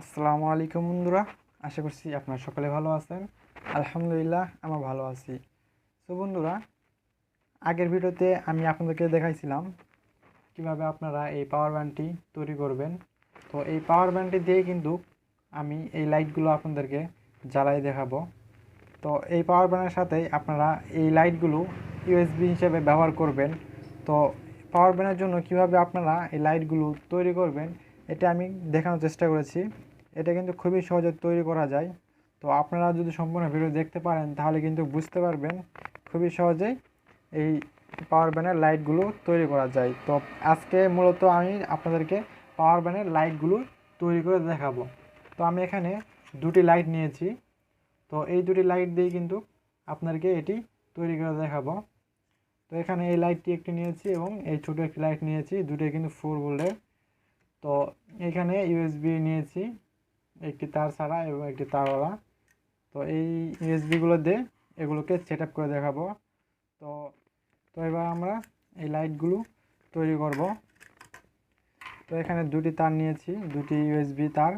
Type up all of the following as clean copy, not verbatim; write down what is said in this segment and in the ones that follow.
আসসালামু আলাইকুম বন্ধুরা, আশা করছি আপনারা সকলে ভালো আছেন। আলহামদুলিল্লাহ আমরা ভালো আছি। তো বন্ধুরা, আগের ভিডিওতে আমি আপনাদেরকে দেখাইছিলাম কিভাবে আপনারা এই পাওয়ার ব্যান্ডটি তৈরি করবেন। তো এই পাওয়ার ব্যান্ডটি দিয়ে কিন্তু আমি এই লাইটগুলো আপনাদেরকে জ্বালাই দেখাবো। তো এই পাওয়ার ব্যান্ডের সাথেই আপনারা এই লাইটগুলো ইউএসবি হিসেবে ব্যবহার করবেন। তো পাওয়ার ব্যান্ডের জন্য কিভাবে আপনারা এই লাইটগুলো তৈরি করবেন এটা আমি দেখানোর চেষ্টা করেছি। এটা কিন্তু খুবই সহজে তৈরি করা যায়। তো আপনারা যদি সম্পূর্ণ ভিডিও দেখতে পারেন তাহলে কিন্তু বুঝতে পারবেন খুবই সহজেই এই পাওয়ার ব্যান্ডের লাইটগুলো তৈরি করা যায়। তো আজকে মূলত আমি আপনাদেরকে পাওয়ার ব্যান্ডের লাইটগুলো তৈরি করে দেখাবো। তো আমি এখানে দুটি লাইট নিয়েছি। তো এই দুটি লাইট দিয়ে কিন্তু আপনাদেরকে এটি তৈরি করে দেখাবো। তো এখানে এই লাইটটি একটি নিয়েছি এবং এই ছোটো একটি লাইট নিয়েছি, দুটোই কিন্তু 4 ভোল্টের। তো এখানে ইউএসবি নিয়েছি, একটি তার ছাড়া এবং একটি তারওয়ালা। তো এই ইউএসবিগুলো দিয়ে এগুলোকে সেট আপ করে দেখাবো। তো তো এবার আমরা এই লাইটগুলো তৈরি করব। তো এখানে দুটি তার নিয়েছি, দুটি ইউএসবি তার।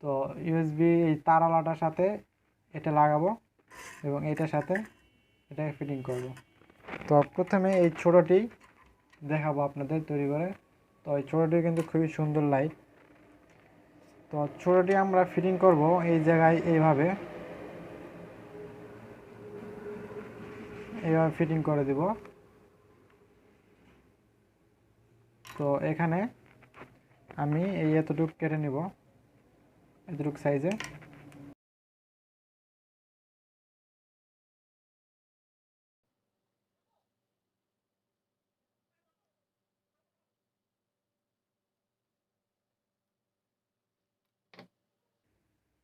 তো ইউএসবি এই তারওয়ালাটার সাথে এটা লাগাবো এবং এটার সাথে এটাকে ফিটিং করব। তো প্রথমে এই ছোটোটি দেখাবো আপনাদের তৈরি করে। তো এই ছোটোটি কিন্তু খুবই সুন্দর লাইট। তো ছোটোটি আমরা ফিটিং করব এই জায়গায় এইভাবে ফিটিং করে দিব। তো এখানে আমি এই এতটুকু কেটে নিব, এতটুকু সাইজে।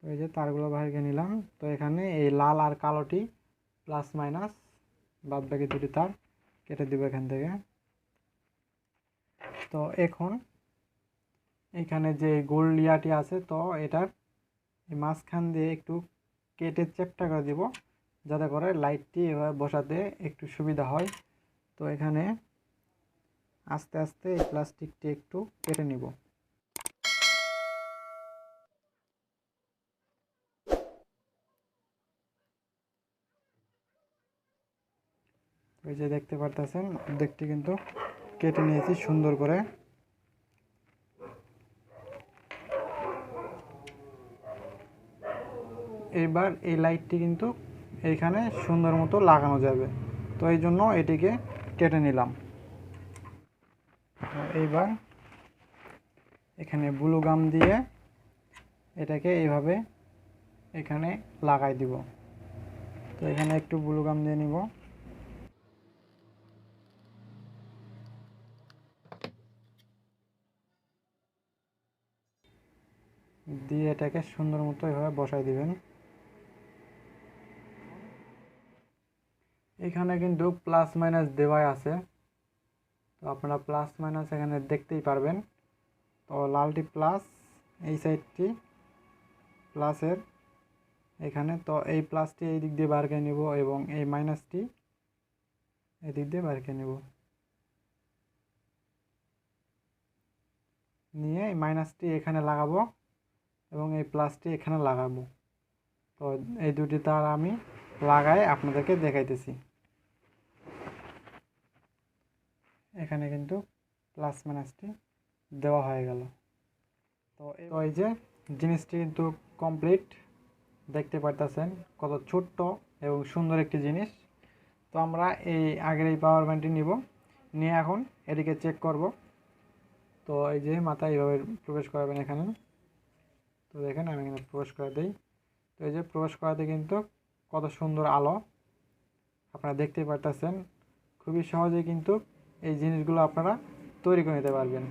তো এই যে তারগুলো বাইরে নিলাম। তো এখানে এই লাল আর কালোটি প্লাস মাইনাস, বাদ বাকি দুটি তার কেটে দিব এখান থেকে। তো এখন এখানে যে গোল লিয়াটি আছে, তো এটার মাঝখান দিয়ে একটু কেটে চ্যাপ্টা করে দিব, যাতে করে লাইটটি এভাবে বসাতে একটু সুবিধা হয়। তো এখানে আস্তে আস্তে এই প্লাস্টিকটি একটু কেটে নিব। এই যে দেখতে পারতেছেন অর্ধেকটি কিন্তু কেটে নিয়েছি সুন্দর করে। এবার এই লাইটটি কিন্তু এইখানে সুন্দর মতো লাগানো যাবে। তো এই জন্য এটিকে কেটে নিলাম। এইবার এখানে ব্লু গাম দিয়ে এটাকে এইভাবে এখানে লাগাই দিব। তো এখানে একটু ব্লু গাম দিয়ে নিব। দিয়ে এটাকে সুন্দর মতো এভাবে বসাই দিবেন। এখানে কিন্তু প্লাস মাইনাস দেওয়াই আছে, তো আপনারা প্লাস মাইনাস এখানে দেখতেই পারবেন। তো লালটি প্লাস, এই সাইডটি প্লাসের এখানে। তো এই প্লাসটি এই দিক দিয়ে বার করে নেব এবং এই মাইনাসটি এই দিক দিয়ে বার করে নেব। নিয়ে এই মাইনাসটি এখানে লাগাবো এবং এই প্লাসটি এখানে লাগাবো। তো এই দুটি তার আমি লাগাই আপনাদেরকে দেখাইতেছি। এখানে কিন্তু প্লাস মাইনাসটি দেওয়া হয়ে গেল। তো এই যে জিনিসটি কিন্তু কমপ্লিট, দেখতে পারতেছেন কত ছোট্ট এবং সুন্দর একটি জিনিস। তো আমরা এই আগের এই পাওয়ার ব্যান্ডটি নিব, নিয়ে এখন এটিকে চেক করব। তো এই যে মাথায় এইভাবে প্রবেশ করাবেন এখানে। তো দেখেন আমি এখানে প্রবেশ করে দিই। তো এই যে প্রবেশ করাতে কিন্তু কত সুন্দর আলো আপনারা দেখতেই পারতেছেন। খুবই সহজে কিন্তু এই জিনিসগুলো আপনারা তৈরি করে নিতে পারবেন।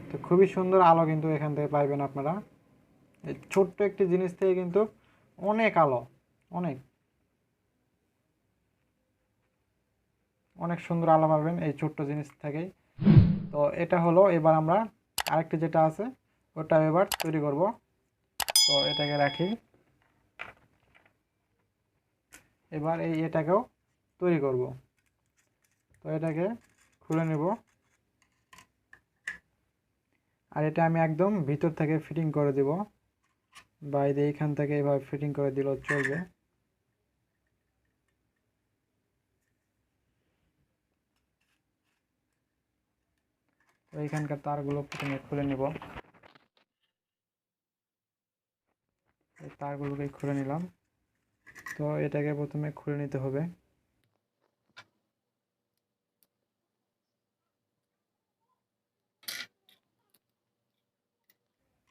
তো খুবই সুন্দর আলো কিন্তু এখান থেকে পাইবেন আপনারা। এই ছোট্ট একটি জিনিস থেকে কিন্তু অনেক আলো, অনেক অনেক সুন্দর আলো পাবেন এই ছোট্ট জিনিস থেকেই। তো এটা হলো। এবার আমরা আরেকটি যেটা আছে ওটা এবার তৈরি করব। তো এটাকে রাখি। এবার এটাকেও তৈরি করব। তো এটাকে খুলে নেব, আর এটা আমি একদম ভিতর থেকে ফিটিং করে দেব। বাইরে এইখান থেকে এভাবে ফিটিং করে দিলেও চলবে। তো এইখানকার তারগুলো প্রথমে খুলে নিব। এই তারগুলোকে খুলে নিলাম। তো এটাকে প্রথমে খুলে নিতে হবে।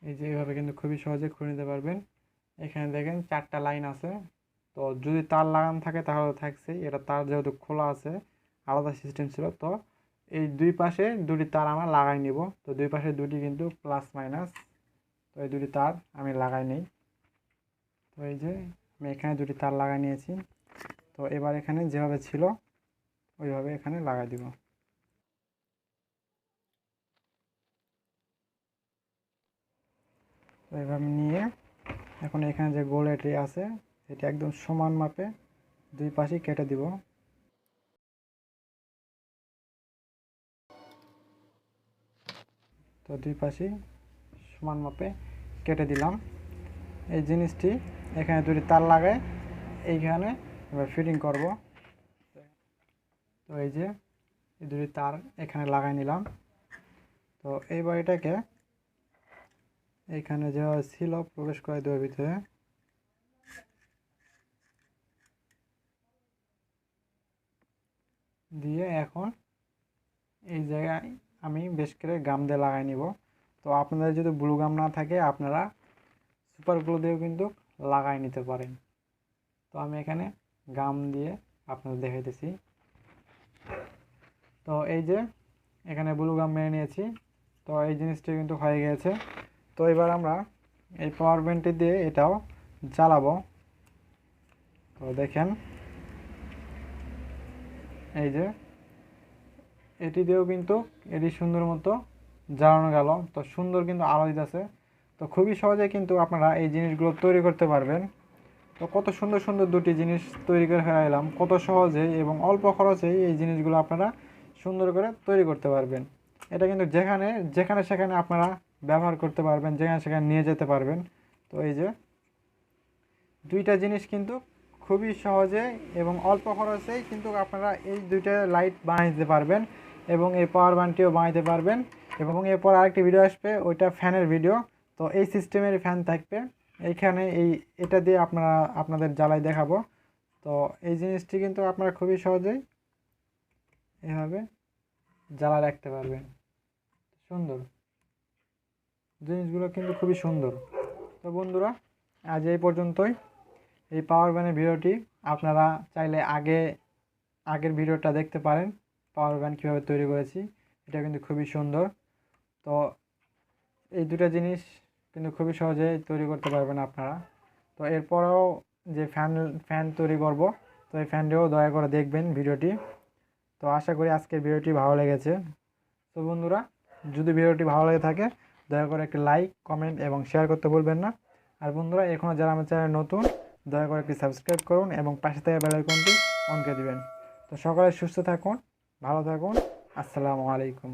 এই যে এইভাবে কিন্তু খুবই সহজে খুলে নিতে পারবেন। এখানে দেখেন 4টা লাইন আছে। তো যদি তার লাগানো থাকে তাহলে থাকছে, এটা তার যেহেতু খোলা আছে আলাদা সিস্টেম ছিল। তো এই দুই পাশে দুটি তার আমরা লাগাই নিব। তো দুই পাশে দুটি কিন্তু প্লাস মাইনাস, তো এই দুটি তার আমি লাগাই নিই। তো এই যে আমি এখানে দুটি তার লাগাই নিয়েছি। তো এবার এখানে যেভাবে ছিল ওইভাবে এখানে লাগাই দিব। তো এভাবে নিয়ে এখন এখানে যে গোল এটি আছে এটা একদম সমান মাপে দুই পাশেই কেটে দিব। তো দুই পাশেই সমান মাপে কেটে দিলাম। এই জিনিসটি এখানে দুটি তার লাগায় এইখানে এবার ফিটিং করব। তো এই যে এই দুটি তার এখানে লাগাই নিলাম। তো এইবার এটাকে এইখানে যেভাবে ছিল প্রবেশ করে দেওয়ার ভিতরে। দিয়ে এখন এই জায়গায় আমি বেশ করে গাম দিয়ে লাগাই নিব। তো আপনাদের যদি ব্লু গাম না থাকে আপনারা সুপার গ্লু দিয়েও কিন্তু লাগাই নিতে পারেন। তো আমি এখানে গাম দিয়ে আপনাদের দেখাইতেছি। তো এই যে এখানে ব্লু গাম মেরে নিয়েছি। তো এই জিনিসটা কিন্তু হয়ে গেছে। তো এবার আমরা এই পাওয়ার ব্যান্ডটি দিয়ে এটাও জ্বালাবো। তো দেখেন এই যে এটি দিয়েও কিন্তু এটি সুন্দর মতো জ্বালানো গেল। তো সুন্দর কিন্তু আলো দিতেছে। তো খুবই সহজে কিন্তু আপনারা এই জিনিসগুলো তৈরি করতে পারবেন। তো কত সুন্দর সুন্দর দুটি জিনিস তৈরি করে ফেলাইলাম, কত সহজে এবং অল্প খরচেই এই জিনিসগুলো আপনারা সুন্দর করে তৈরি করতে পারবেন। এটা কিন্তু যেখানে যেখানে সেখানে আপনারা ব্যবহার করতে পারবেন, যেখানে সেখানে নিয়ে যেতে পারবেন। তো এই যে দুইটা জিনিস কিন্তু খুবই সহজে এবং অল্প খরচেই কিন্তু আপনারা এই দুইটা লাইট বানাইতে পারবেন এবং এই পাওয়ার ব্যান্ডটিও বানাইতে পারবেন। এবং এরপর আরেকটি ভিডিও আসবে, ওইটা ফ্যানের ভিডিও। তো এই সিস্টেমের ফ্যান থাকবে এইখানে, এটা দিয়ে আপনাদের জ্বালাই দেখাবো। তো এই জিনিসটি কিন্তু আপনারা খুবই সহজেই এভাবে জ্বালা রাখতে পারবেন। সুন্দর জিনিসগুলো কিন্তু খুবই সুন্দর। তো বন্ধুরা আজ এই পর্যন্তই। এই পাওয়ার ব্যানের ভিডিওটি আপনারা চাইলে আগের ভিডিওটা দেখতে পারেন, পাওয়ার ব্যান কীভাবে তৈরি করেছি। এটা কিন্তু খুবই সুন্দর। তো এই দুটো জিনিস কিন্তু খুবই সহজে তৈরি করতে পারবেন আপনারা। তো এরপরেও যে ফ্যান তৈরি করব, তো এই ফ্যানটিও দয়া করে দেখবেন ভিডিওটি। তো আশা করি আজকের ভিডিওটি ভালো লেগেছে। তো বন্ধুরা যদি ভিডিওটি ভালো লেগে থাকে দয়া করে একটি লাইক, কমেন্ট এবং শেয়ার করতে ভুলবেন না। আর বন্ধুরা এখনও যারা আমার চ্যানেল নতুন দয়া করে একটি সাবস্ক্রাইব করুন এবং পাশে থেকে বেল আইকনটি অন করে দিবেন। তো সকলে সুস্থ থাকুন, ভালো থাকুন। আসসালামু আলাইকুম।